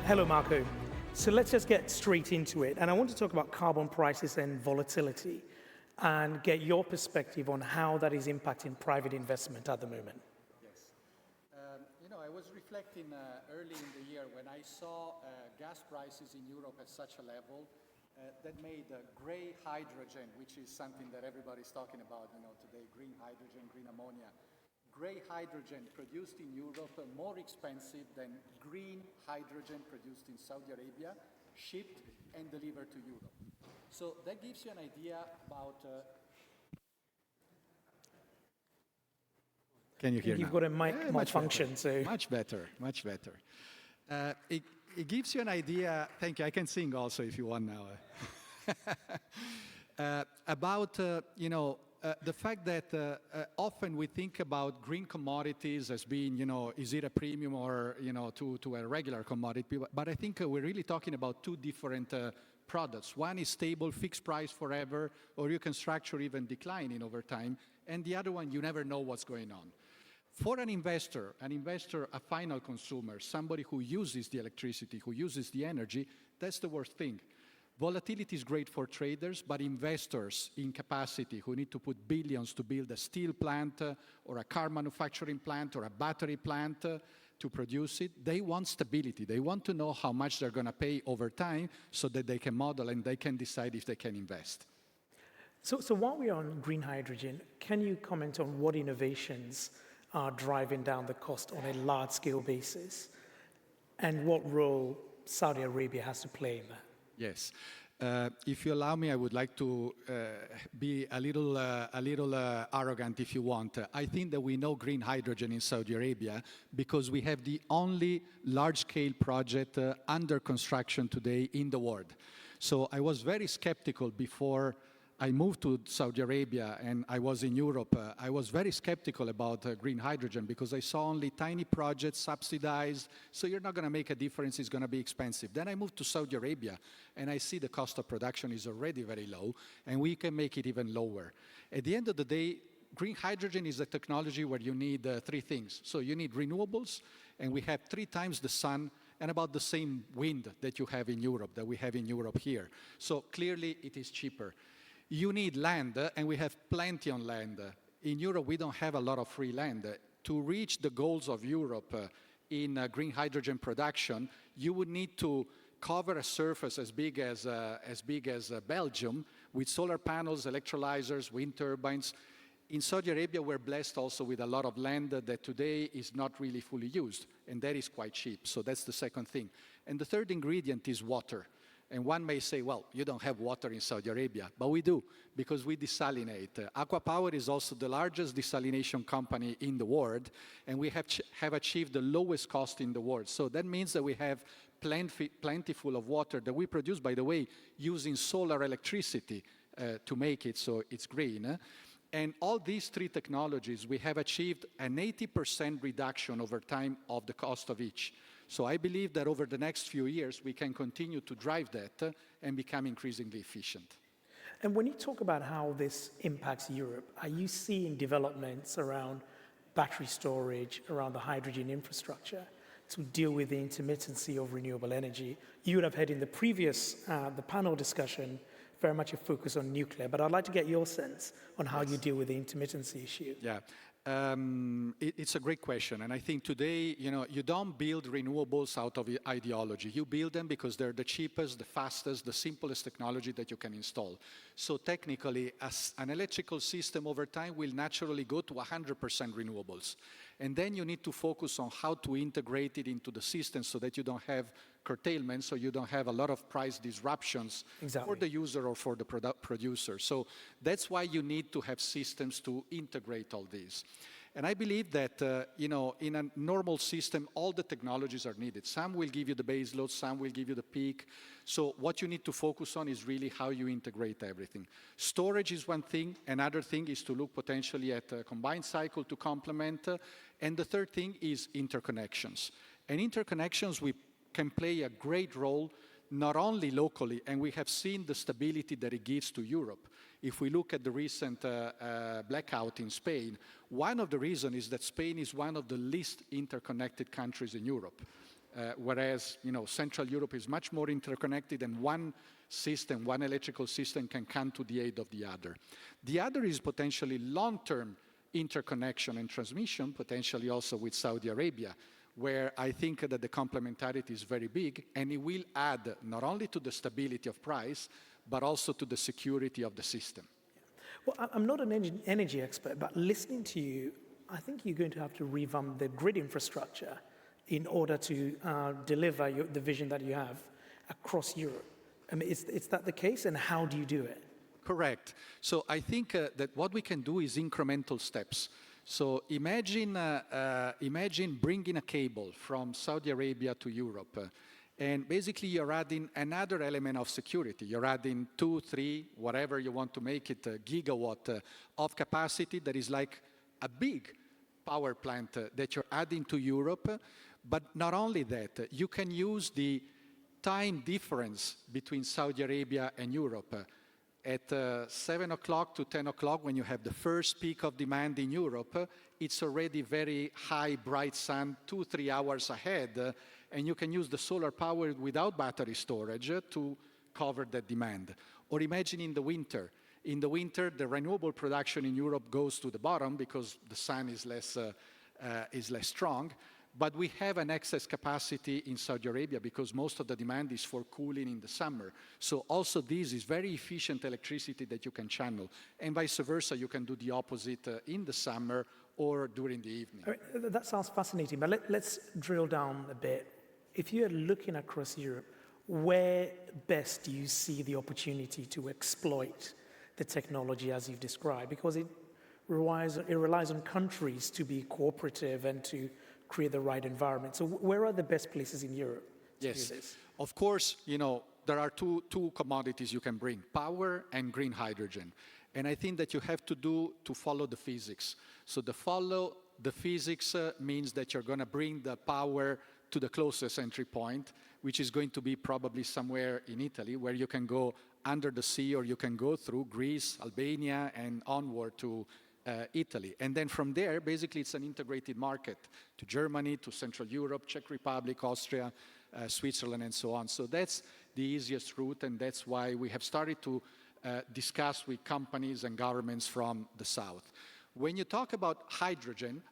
Hello, Marco. So let's just get straight into it. And I want to talk about carbon prices and volatility and get your perspective on how that is impacting private investment at the moment. Yes. I was reflecting early in the year when I saw gas prices in Europe at such a level that made gray hydrogen, which is something that everybody's talking about, today, green hydrogen, green ammonia. Gray hydrogen produced in Europe more expensive than green hydrogen produced in Saudi Arabia, shipped and delivered to Europe. So that gives you an idea about... Can you hear You've now? got a mic malfunction, so... Much better, much better. It gives you an idea, thank you, I can sing also if you want now. About, the fact that often we think about green commodities as being, is it a premium or, to a regular commodity? But I think we're really talking about two different products. One is stable, fixed price forever, or you can structure even declining over time. And the other one, you never know what's going on. For an investor, a final consumer, somebody who uses the electricity, who uses the energy, that's the worst thing. Volatility is great for traders, but investors in capacity who need to put billions to build a steel plant or a car manufacturing plant or a battery plant to produce it, they want stability. They want to know how much they're going to pay over time so that they can model and they can decide if they can invest. So while we're on green hydrogen, can you comment on what innovations are driving down the cost on a large-scale basis and what role Saudi Arabia has to play in that? Yes. If you allow me, I would like to be a little arrogant, if you want. I think that we know green hydrogen in Saudi Arabia because we have the only large-scale project under construction today in the world. So I was very skeptical before I moved to Saudi Arabia and I was in Europe. I was very skeptical about green hydrogen because I saw only tiny projects subsidized, so you're not going to make a difference, it's going to be expensive. Then I moved to Saudi Arabia and I see the cost of production is already very low and we can make it even lower. At the end of the day, green hydrogen is a technology where you need three things. So you need renewables, and we have 3 times the sun and about the same wind that you have in Europe, that we have in Europe here. So clearly it is cheaper. You need land, and we have plenty on land. In Europe, we don't have a lot of free land. To reach the goals of Europe in green hydrogen production, you would need to cover a surface as big as Belgium with solar panels, electrolyzers, wind turbines. In Saudi Arabia, we're blessed also with a lot of land that today is not really fully used, and that is quite cheap. So that's the second thing. And the third ingredient is water. And one may say, well, you don't have water in Saudi Arabia, but we do, because we desalinate. ACWA Power is also the largest desalination company in the world, and we have achieved the lowest cost in the world. So that means that we have plentiful of water that we produce, by the way, using solar electricity to make it so it's green. And all these 3 technologies, we have achieved an 80% reduction over time of the cost of each. So I believe that over the next few years, we can continue to drive that and become increasingly efficient. And when you talk about how this impacts Europe, are you seeing developments around battery storage, around the hydrogen infrastructure to deal with the intermittency of renewable energy? You would have heard in the previous, the panel discussion, very much a focus on nuclear, but I'd like to get your sense on how you deal with the intermittency issue. Yeah. It's a great question, and I think today, you don't build renewables out of ideology. You build them because they're the cheapest, the fastest, the simplest technology that you can install. So technically, as an electrical system over time will naturally go to 100% renewables. And then you need to focus on how to integrate it into the system so that you don't have curtailment, so you don't have a lot of price disruptions for the user or for the producer. So that's why you need to have systems to integrate all these. And I believe that, in a normal system, all the technologies are needed. Some will give you the base load, some will give you the peak. So what you need to focus on is really how you integrate everything. Storage is one thing. Another thing is to look potentially at a combined cycle to complement. And the third thing is interconnections. And interconnections, we can play a great role not only locally, and we have seen the stability that it gives to Europe. If we look at the recent blackout in Spain, one of the reasons is that Spain is one of the least interconnected countries in Europe. whereas Central Europe is much more interconnected, and one system, one electrical system can come to the aid of the other. The other is potentially long-term interconnection and transmission, potentially also with Saudi Arabia, where I think that the complementarity is very big, and it will add not only to the stability of price, but also to the security of the system. Well, I'm not an energy expert, but listening to you, I think you're going to have to revamp the grid infrastructure in order to deliver the vision that you have across Europe. I mean, is that the case, and how do you do it? Correct. So I think that what we can do is incremental steps. So imagine bringing a cable from Saudi Arabia to Europe, and basically you're adding another element of security. You're adding 2, 3, whatever you want to make it, gigawatt of capacity that is like a big power plant that you're adding to Europe. But not only that, you can use the time difference between Saudi Arabia and Europe. At 7 o'clock to 10 o'clock, when you have the first peak of demand in Europe, it's already very high, bright sun, 2-3 hours ahead, and you can use the solar power without battery storage to cover that demand. Or imagine in the winter. In the winter, the renewable production in Europe goes to the bottom because the sun is less strong. But we have an excess capacity in Saudi Arabia because most of the demand is for cooling in the summer. So also this is very efficient electricity that you can channel. And vice versa, you can do the opposite in the summer or during the evening. All right, that sounds fascinating, but let's drill down a bit. If you're looking across Europe, where best do you see the opportunity to exploit the technology as you've described? Because it relies on countries to be cooperative and to create the right environment. So where are the best places in Europe to do this? Of course, there are two commodities you can bring, power and green hydrogen. And I think that you have to follow the physics. So follow the physics means that you're going to bring the power to the closest entry point, which is going to be probably somewhere in Italy, where you can go under the sea, or you can go through Greece, Albania, and onward to Italy. And then from there, basically, it's an integrated market to Germany, to Central Europe, Czech Republic, Austria, Switzerland, and so on. So that's the easiest route, and that's why we have started to discuss with companies and governments from the south. When you talk about hydrogen,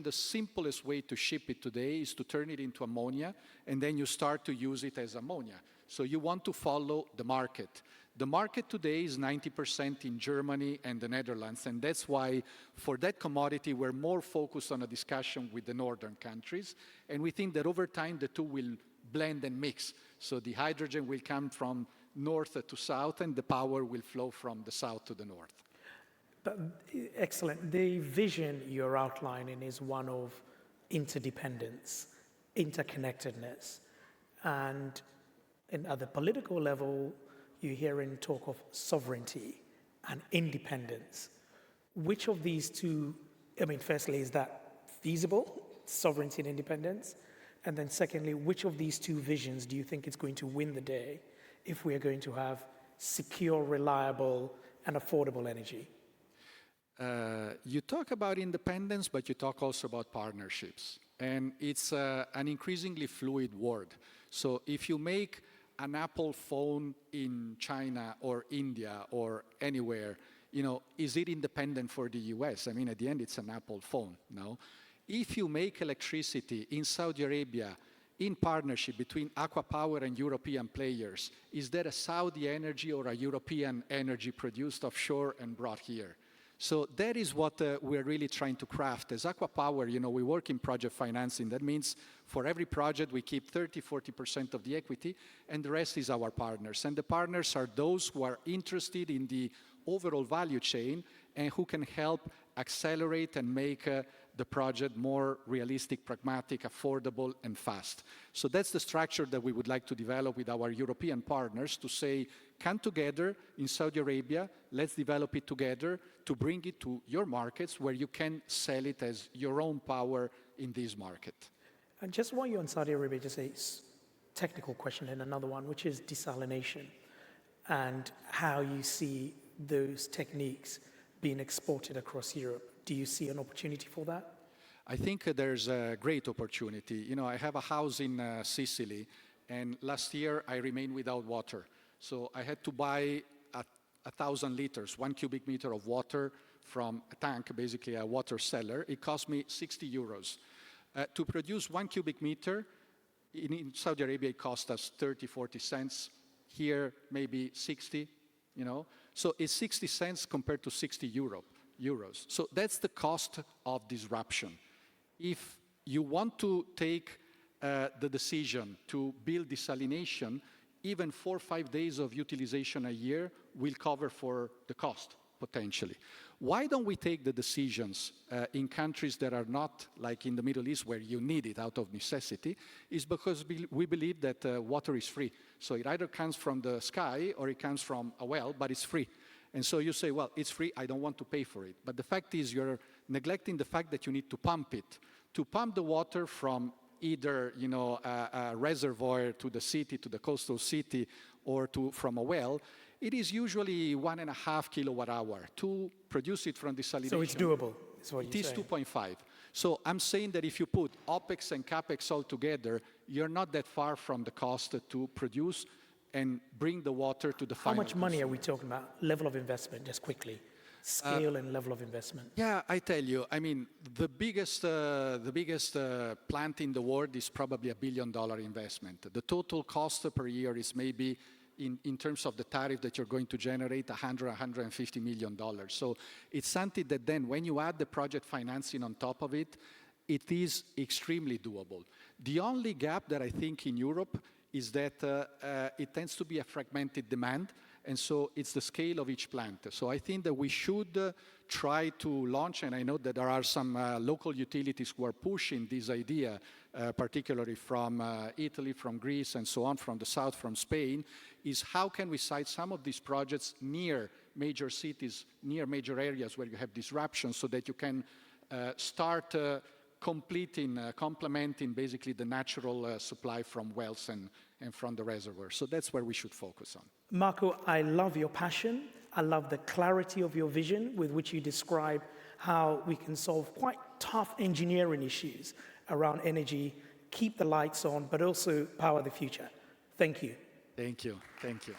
the simplest way to ship it today is to turn it into ammonia, and then you start to use it as ammonia. So you want to follow the market. The market today is 90% in Germany and the Netherlands, and that's why for that commodity we're more focused on a discussion with the northern countries, and we think that over time the two will blend and mix. So the hydrogen will come from north to south, and the power will flow from the south to the north. But, excellent. The vision you're outlining is one of interdependence, interconnectedness, and at the political level, you're hearing talk of sovereignty and independence. Which of these two, firstly, is that feasible, sovereignty and independence? And then secondly, which of these two visions do you think is going to win the day if we are going to have secure, reliable, and affordable energy? You talk about independence, but you talk also about partnerships. And it's an increasingly fluid world. So if you make an Apple phone in China or India or anywhere, is it independent for the US? At the end, it's an Apple phone, no? If you make electricity in Saudi Arabia in partnership between ACWA Power and European players, is that a Saudi energy or a European energy produced offshore and brought here? So that is what we're really trying to craft. As ACWA Power, we work in project financing. That means for every project, we keep 30-40% of the equity, and the rest is our partners. And the partners are those who are interested in the overall value chain and who can help accelerate and make the project more realistic, pragmatic, affordable, and fast. So that's the structure that we would like to develop with our European partners to say, come together in Saudi Arabia, let's develop it together to bring it to your markets where you can sell it as your own power in this market. And just while you're on Saudi Arabia, just a technical question and another one, which is desalination and how you see those techniques being exported across Europe. Do you see an opportunity for that? I think there's a great opportunity. You know, I have a house in Sicily, and last year I remained without water. So I had to buy 1,000 liters, 1 cubic meter of water from a tank, basically a water cellar. It cost me 60 euros. To produce 1 cubic meter, in Saudi Arabia, it cost us 30, 40 cents. Here, maybe 60, you know. So it's 60 cents compared to 60 euros. So that's the cost of disruption. If you want to take the decision to build desalination, even 4 or 5 days of utilization a year will cover for the cost, potentially. Why don't we take the decisions in countries that are not like in the Middle East where you need it out of necessity, is because we believe that water is free. So it either comes from the sky or it comes from a well, but it's free. And so you say, well, it's free, I don't want to pay for it. But the fact is you're neglecting the fact that you need to pump it. To pump the water from either, you know, a reservoir to the city, to the coastal city, or from a well, it is usually 1.5 kilowatt hour. To produce it from desalination. So it's doable, is what you're saying. It is 2.5. So I'm saying that if you put OPEX and CAPEX all together, you're not that far from the cost to produce and bring the water to the final How much money consumer. are we talking about? Level of investment, just quickly. Scale and level of investment. Yeah, I tell you, I mean, the biggest plant in the world is probably $1 billion investment. The total cost per year is maybe, in terms of the tariff that you're going to generate, $150 million. So it's something that then, when you add the project financing on top of it, it is extremely doable. The only gap that I think in Europe is that it tends to be a fragmented demand, and so it's the scale of each plant. So I think that we should try to launch, and I know that there are some local utilities who are pushing this idea, particularly from Italy, from Greece, and so on, from the south, from Spain, is how can we site some of these projects near major cities, near major areas where you have disruption, so that you can start complementing basically the natural supply from wells and from the reservoir. So that's where we should focus on. Marco, I love your passion. I love the clarity of your vision with which you describe how we can solve quite tough engineering issues around energy, keep the lights on, but also power the future. Thank you. Thank you. Thank you.